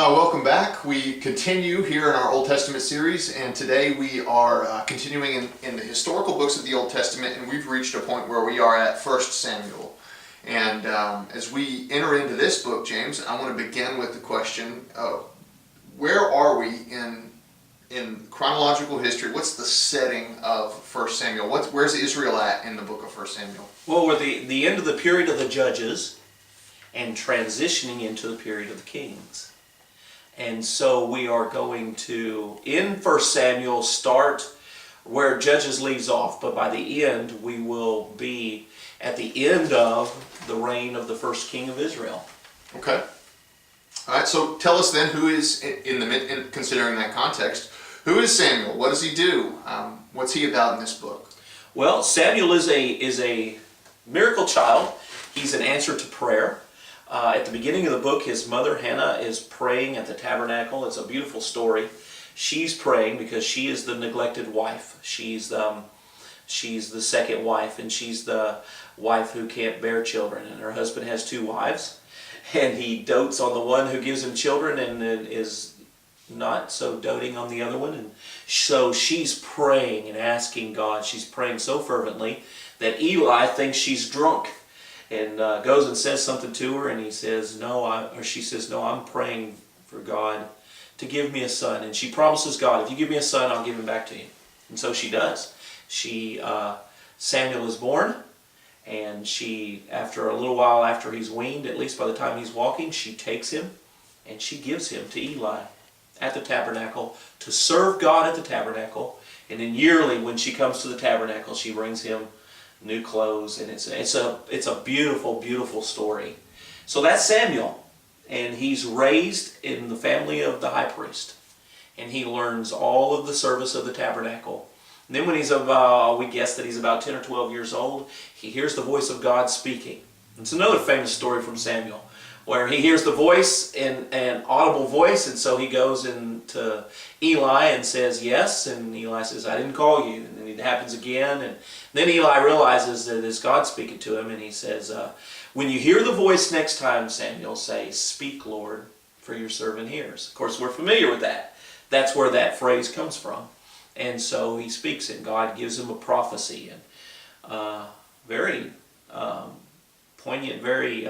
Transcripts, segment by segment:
Welcome back. We continue here in our Old Testament series, and today we are continuing in the historical books of the Old Testament, and we've reached a point where we are at 1 Samuel. And as we enter into this book, James, I want to begin with the question, where are we in chronological history? What's the setting of 1 Samuel? Where's Israel at in the book of 1 Samuel? Well, we're the end of the period of the Judges and transitioning into the period of the Kings. And so we are going to, in 1 Samuel, start where Judges leaves off, but by the end we will be at the end of the reign of the first king of Israel. Okay. All right, so tell us then who is, in considering that context, who is Samuel? What does he do? What's he about in this book? Well, Samuel is a miracle child. He's an answer to prayer. At the beginning of the book, his mother, Hannah, is praying at the tabernacle. It's a beautiful story. She's praying because she is the neglected wife. She's the second wife, and she's the wife who can't bear children. And her husband has two wives, and he dotes on the one who gives him children and is not so doting on the other one. And so she's praying and asking God. She's praying so fervently that Eli thinks she's drunk. And goes and says something to her, and he says, she says, no, I'm praying for God to give me a son. And she promises God, if you give me a son, I'll give him back to you. And so she does. Samuel is born, and after a little while after he's weaned, at least by the time he's walking, she takes him, and she gives him to Eli at the tabernacle to serve God at the tabernacle. And then yearly, when she comes to the tabernacle, she brings him new clothes, and it's a beautiful, beautiful story. So that's Samuel, and he's raised in the family of the high priest, and he learns all of the service of the tabernacle. And then when he's we guess that he's about 10 or 12 years old, he hears the voice of God speaking. It's another famous story from Samuel, where he hears the voice, an audible voice, and so he goes into Eli and says yes, and Eli says, I didn't call you. And then it happens again, and then Eli realizes that it's God speaking to him, and he says, when you hear the voice next time, Samuel, say, speak, Lord, for your servant hears. Of course, we're familiar with that. That's where that phrase comes from. And so he speaks, and God gives him a prophecy, and very poignant, very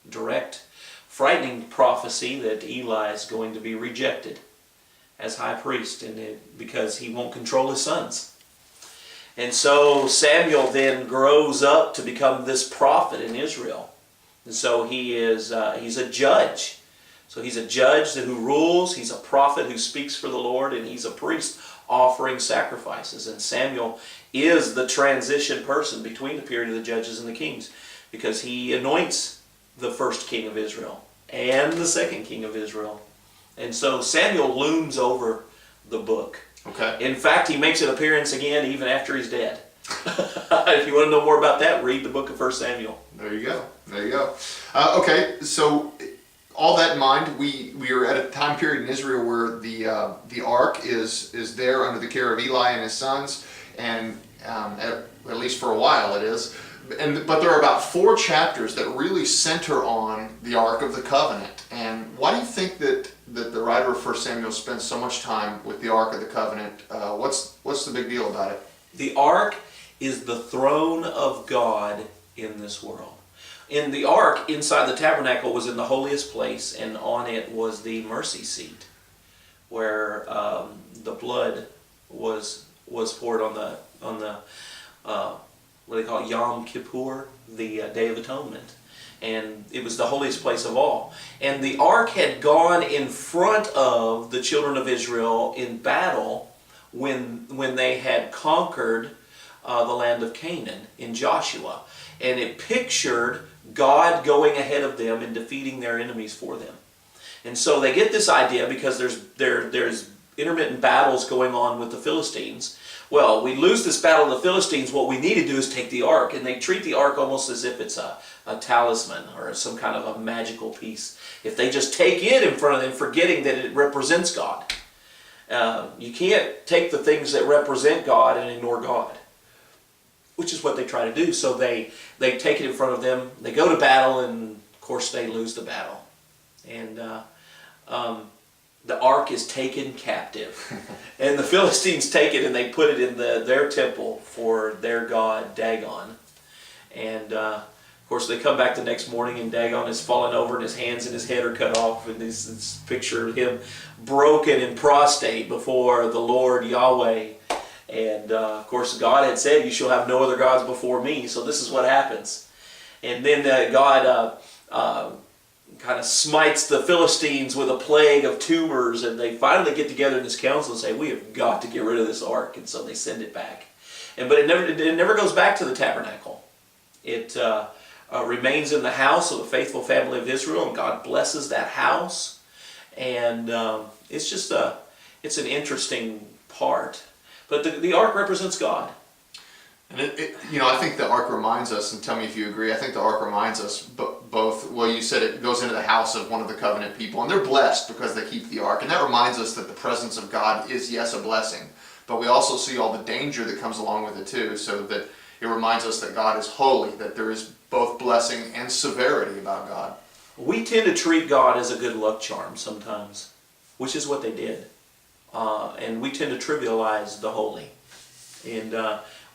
direct, frightening prophecy that Eli is going to be rejected as high priest, because he won't control his sons. And so Samuel then grows up to become this prophet in Israel. And so he's a judge. So he's a judge who rules, he's a prophet who speaks for the Lord, and he's a priest offering sacrifices. And Samuel is the transition person between the period of the judges and the kings, because he anoints the first king of Israel and the second king of Israel. And so Samuel looms over the book. Okay. In fact, he makes an appearance again even after he's dead. If you want to know more about that, read the book of 1 Samuel. There you go. There you go. Okay, so all that in mind, we are at a time period in Israel where the ark is there under the care of Eli and his sons, and at least for a while it is. But there are about 4 chapters that really center on the Ark of the Covenant. And why do you think that the writer of 1 Samuel spends so much time with the Ark of the Covenant? What's the big deal about it? The Ark is the throne of God in this world. In the Ark, inside the tabernacle, was in the holiest place, and on it was the mercy seat, where the blood was poured on the what they call Yom Kippur, the Day of Atonement. And it was the holiest place of all. And the ark had gone in front of the children of Israel in battle when they had conquered the land of Canaan in Joshua. And it pictured God going ahead of them and defeating their enemies for them. And so they get this idea because there's intermittent battles going on with the Philistines. Well, we lose this battle of the Philistines, what we need to do is take the ark. And they treat the ark almost as if it's a talisman or some kind of a magical piece. If they just take it in front of them, forgetting that it represents God. You can't take the things that represent God and ignore God, which is what they try to do. So they take it in front of them, they go to battle, and of course they lose the battle. And the ark is taken captive. And the Philistines take it and they put it in their temple for their god Dagon. And of course they come back the next morning and Dagon is fallen over and his hands and his head are cut off. And this picture of him broken and prostrate before the Lord Yahweh. And of course God had said, you shall have no other gods before me. So this is what happens. And then God kind of smites the Philistines with a plague of tumors, and they finally get together in this council and say, we have got to get rid of this ark. And so they send it back. But it never goes back to the tabernacle. It remains in the house of the faithful family of Israel, and God blesses that house. And it's just it's an interesting part. But the ark represents God. And I think the ark reminds us, and tell me if you agree, I think the ark reminds us both, well, you said it goes into the house of one of the covenant people, and they're blessed because they keep the ark. And that reminds us that the presence of God is, yes, a blessing. But we also see all the danger that comes along with it too, so that it reminds us that God is holy, that there is both blessing and severity about God. We tend to treat God as a good luck charm sometimes, which is what they did. And we tend to trivialize the holy. And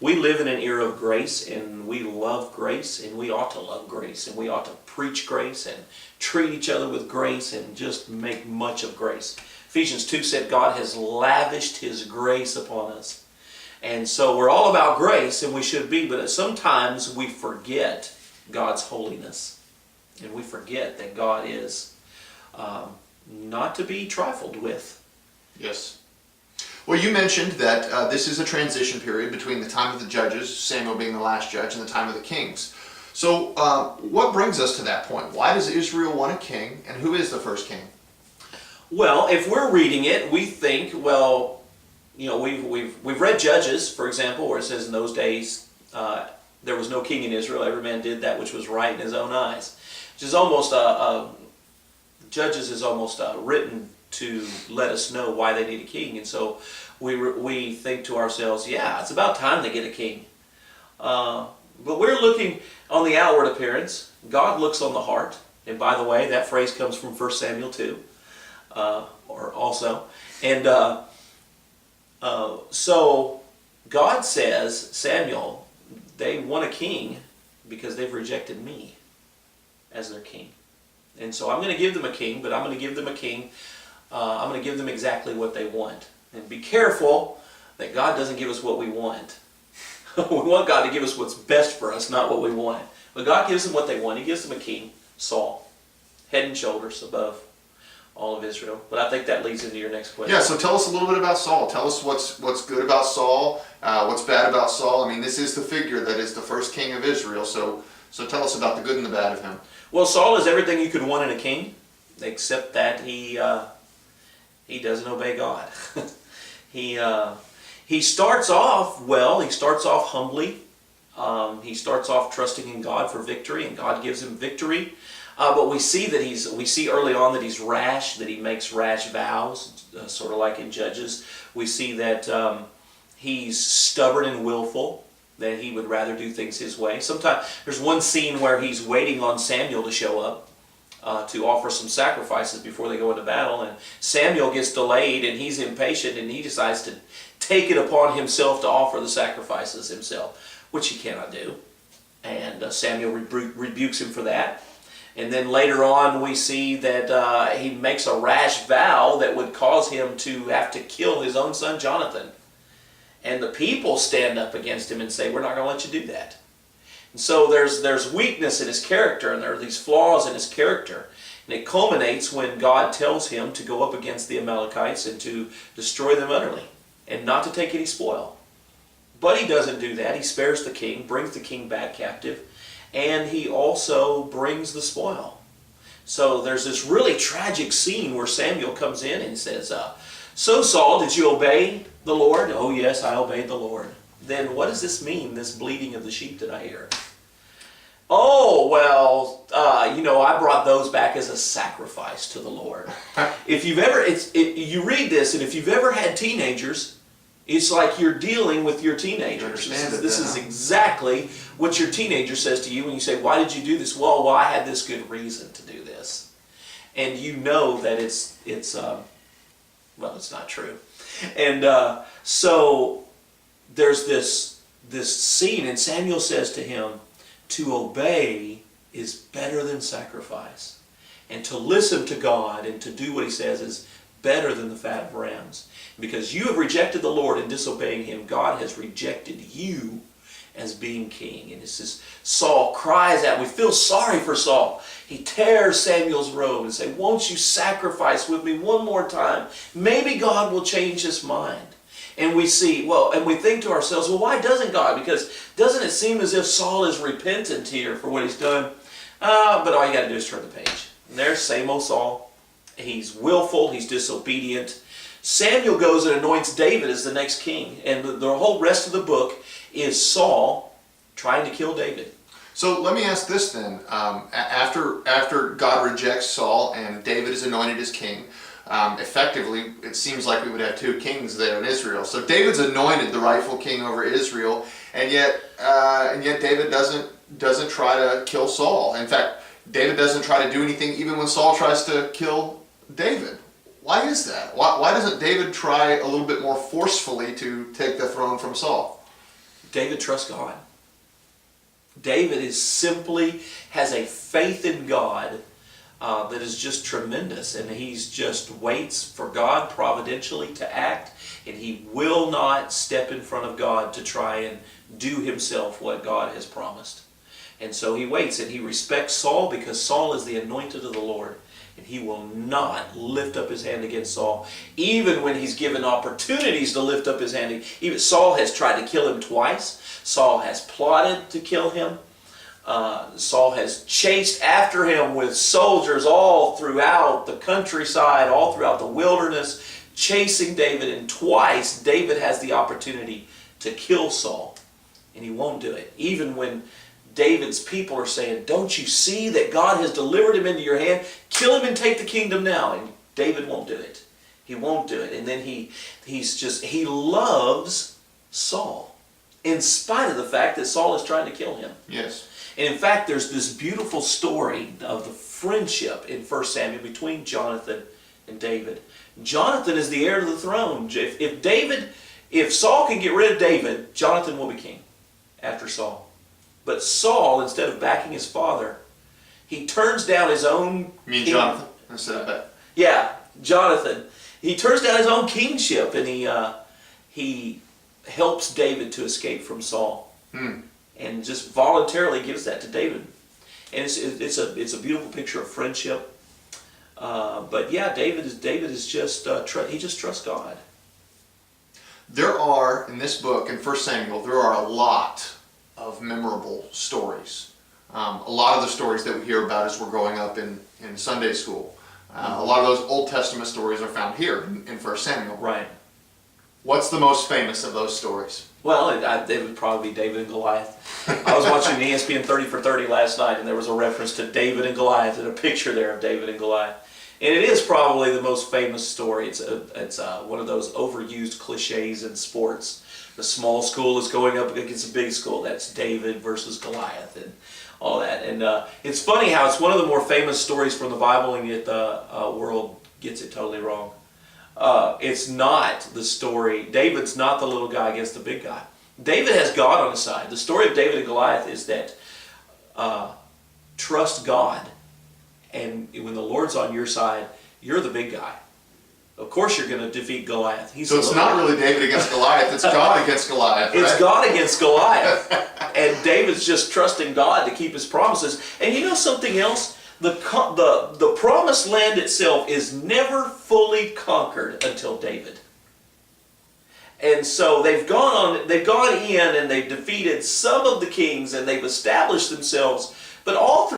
we live in an era of grace, and we love grace, and we ought to love grace, and we ought to preach grace and treat each other with grace and just make much of grace. Ephesians 2 said God has lavished His grace upon us. And so we're all about grace, and we should be, but sometimes we forget God's holiness. And we forget that God is not to be trifled with. Yes. Well, you mentioned that this is a transition period between the time of the judges, Samuel being the last judge, and the time of the kings. So what brings us to that point? Why does Israel want a king, and who is the first king? Well, if we're reading it, we think, well, we've read Judges, for example, where it says in those days there was no king in Israel. Every man did that which was right in his own eyes. Which is almost Judges is almost written to let us know why they need a king. And so we think to ourselves, yeah, it's about time they get a king. But we're looking on the outward appearance. God looks on the heart. And by the way, that phrase comes from 1 Samuel 2. Or also. And so God says, Samuel, they want a king because they've rejected me as their king. And so I'm going to give them a king, but I'm going to give them a king. I'm going to give them exactly what they want. And be careful that God doesn't give us what we want. We want God to give us what's best for us, not what we want. But God gives them what they want. He gives them a king, Saul, head and shoulders above all of Israel. But I think that leads into your next question. Yeah, so tell us a little bit about Saul. Tell us what's good about Saul, what's bad about Saul. I mean, this is the figure that is the first king of Israel, so tell us about the good and the bad of him. Well, Saul is everything you could want in a king, except that he doesn't obey God. He starts off well. He starts off humbly. He starts off trusting in God for victory, and God gives him victory. But we see early on that he's rash, that he makes rash vows, sort of like in Judges. We see that he's stubborn and willful, that he would rather do things his way. Sometimes there's one scene where he's waiting on Samuel to show up to offer some sacrifices before they go into battle, and Samuel gets delayed, and he's impatient, and he decides to take it upon himself to offer the sacrifices himself, which he cannot do. And Samuel rebukes him for that. And then later on we see that he makes a rash vow that would cause him to have to kill his own son Jonathan. And the people stand up against him and say, we're not going to let you do that. And so there's weakness in his character, and there are these flaws in his character. And it culminates when God tells him to go up against the Amalekites and to destroy them utterly, and not to take any spoil. But he doesn't do that. He spares the king, brings the king back captive, and he also brings the spoil. So there's this really tragic scene where Samuel comes in and says, so Saul, did you obey the Lord? Oh yes, I obeyed the Lord. Then what does this mean, this bleating of the sheep that I hear? Oh, well, I brought those back as a sacrifice to the Lord. If you've ever, you read this, and if you've ever had teenagers, it's like you're dealing with your teenagers. This is exactly what your teenager says to you when you say, why did you do this? Well, I had this good reason to do this. and you know that it's well, it's not true. And so there's this scene, and Samuel says to him, to obey is better than sacrifice, and to listen to God and to do what he says is better than the fat of rams. Because you have rejected the Lord in disobeying him, God has rejected you as being king. And this is, Saul cries out. We feel sorry for Saul. He tears Samuel's robe and says, won't you sacrifice with me one more time? Maybe God will change his mind. And we see, well, and we think to ourselves, well, why doesn't God? Because doesn't it seem as if Saul is repentant here for what he's done? But all you got to do is turn the page. And there's same old Saul. He's willful. He's disobedient. Samuel goes and anoints David as the next king. And the whole rest of the book is Saul trying to kill David. So let me ask this then. After God rejects Saul and David is anointed as king, effectively, it seems like we would have two kings there in Israel. So David's anointed the rightful king over Israel, and yet David doesn't try to kill Saul. In fact, David doesn't try to do anything even when Saul tries to kill David. Why is that? Why doesn't David try a little bit more forcefully to take the throne from Saul? David trusts God. David has a faith in God that is just tremendous, and he's just waits for God providentially to act, and he will not step in front of God to try and do himself what God has promised. And so he waits, and he respects Saul because Saul is the anointed of the Lord, and he will not lift up his hand against Saul, even when he's given opportunities to lift up his hand. Even Saul has tried to kill him twice. Saul has plotted to kill him. Saul has chased after him with soldiers all throughout the countryside, all throughout the wilderness, chasing David. And twice David has the opportunity to kill Saul, and he won't do it. Even when David's people are saying, don't you see that God has delivered him into your hand? Kill him and take the kingdom now. And David won't do it. He won't do it. And then he loves Saul, in spite of the fact that Saul is trying to kill him. Yes. And in fact, there's this beautiful story of the friendship in 1 Samuel between Jonathan and David. Jonathan is the heir to the throne. If Saul can get rid of David, Jonathan will be king after Saul. But Saul, instead of backing his father, he turns down his own... You mean Jonathan instead of back? Yeah, Jonathan. He turns down his own kingship, and he helps David to escape from Saul. And just voluntarily gives that to David. And it's a beautiful picture of friendship. But yeah, David is just he just trusts God. There are, in this book, in 1 Samuel, there are a lot of memorable stories. A lot of the stories that we hear about as we're growing up in Sunday school. A lot of those Old Testament stories are found here in 1 Samuel. Right. What's the most famous of those stories? Well, it would probably be David and Goliath. I was watching ESPN 30 for 30 last night, and there was a reference to David and Goliath, and a picture there of David and Goliath. And it is probably the most famous story. It's one of those overused cliches in sports. The small school is going up against a big school. That's David versus Goliath and all that. And it's funny how it's one of the more famous stories from the Bible, and yet the world gets it totally wrong. It's not the story. David's not the little guy against the big guy. David has God on his side. The story of David and Goliath is that trust God, and when the Lord's on your side, you're the big guy. Of course you're going to defeat Goliath. So it's not really David against Goliath, it's God against Goliath, right? It's God against Goliath. And David's just trusting God to keep his promises. And you know something else? The promised land itself is never fully conquered until David. And so they've gone in and they've defeated some of the kings and they've established themselves, but all through